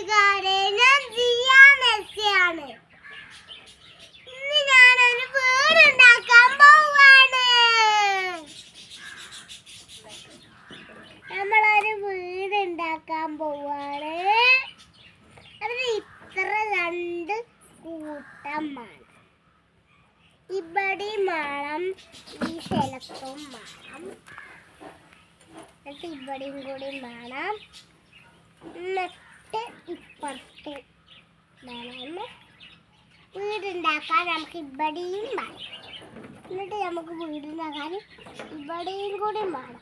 കൂട്ടുകാരെ, ഞാൻ ജിയാനസിയാണ്. ഇന്ന് ഞാനൊരു വീടുണ്ടാക്കാൻ പോവാണ്. നമ്മളൊരു വീടുണ്ടാക്കാൻ പോവാണ്. അതിന് ഇത്ര 2 കൂട്ടം വേണം. ഇവിടെയും വേണം, ഈ സ്ഥലത്തും വേണം, എന്നിട്ട് ഇവിടെയും കൂടി വേണം, എന്നിട്ട് ഇപ്പുറത്ത് വേണം. വീടുണ്ടാക്കാൻ നമുക്ക് ഇവിടെയും വേണം, എന്നിട്ട് നമുക്ക് വീടുണ്ടാക്കാൻ ഇവിടെയും കൂടി വേണം.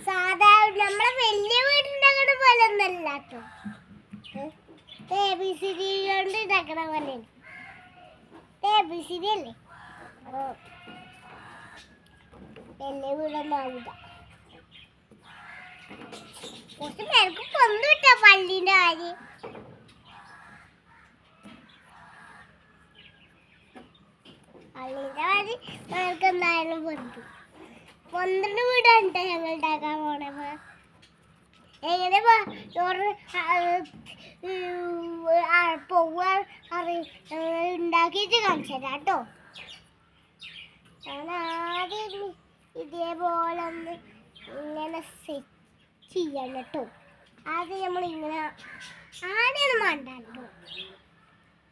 സാധാരണ നമ്മളെ വലിയ വീടുണ്ടാക്കണ പോലെ ഒന്നല്ല കേട്ടോ. ABCD കൊണ്ട് ഉണ്ടാക്കണ പോലെ ABCD അല്ലേ, വലിയ വീടൊന്നും ആവില്ല. കുറച്ച് പേർക്ക് പൊന്തു കിട്ടാ പള്ളിന്റെ കാര്യം. പള്ളിന്റെ കാര്യം ഞങ്ങൾക്ക് എന്തായാലും പൊന്തിന്റെ വീടാണ് ഞങ്ങൾ ഉണ്ടാക്കാൻ പോണപ്പോ. എങ്ങനെ പോവാ ഉണ്ടാക്കിയിട്ട് കാണിച്ചു തരാം കേട്ടോ. ഞാൻ ആദ്യം ഇതേപോലെ ഒന്ന് ഇങ്ങനെ സെറ്റ് ചെയ്യണം കേട്ടോ. ആദ്യം നമ്മളിങ്ങനെ ആദ്യം വേണ്ട കേട്ടോ.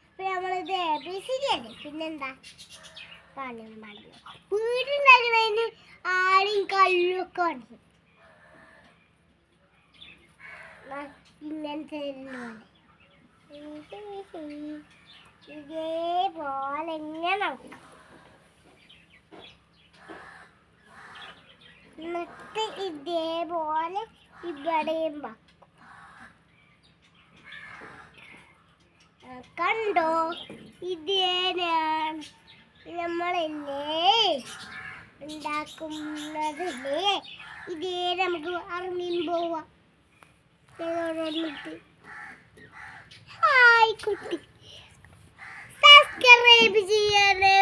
അപ്പൊ നമ്മളിത് ABCD അല്ലേ, പിന്നെന്താ പണിയും പാടില്ല. വീടുണ്ടാക്കുന്നതിന് ആരും കല്ലൊക്കെ ഉണ്ട്. ഇങ്ങനത്തെ ഇതേപോലെ ഇങ്ങനെ നോക്കാം. എന്നിട്ട് ഇതേപോലെ ഇവിടെയും കണ്ടോ, ഇതേ നമ്മളല്ലേ ഉണ്ടാക്കുന്നതല്ലേ. ഇതേ നമുക്ക് ഇറങ്ങിയും പോവാം. ഹായ് കുട്ടി, സബ്സ്ക്രൈബ് ചെയ്യണേ.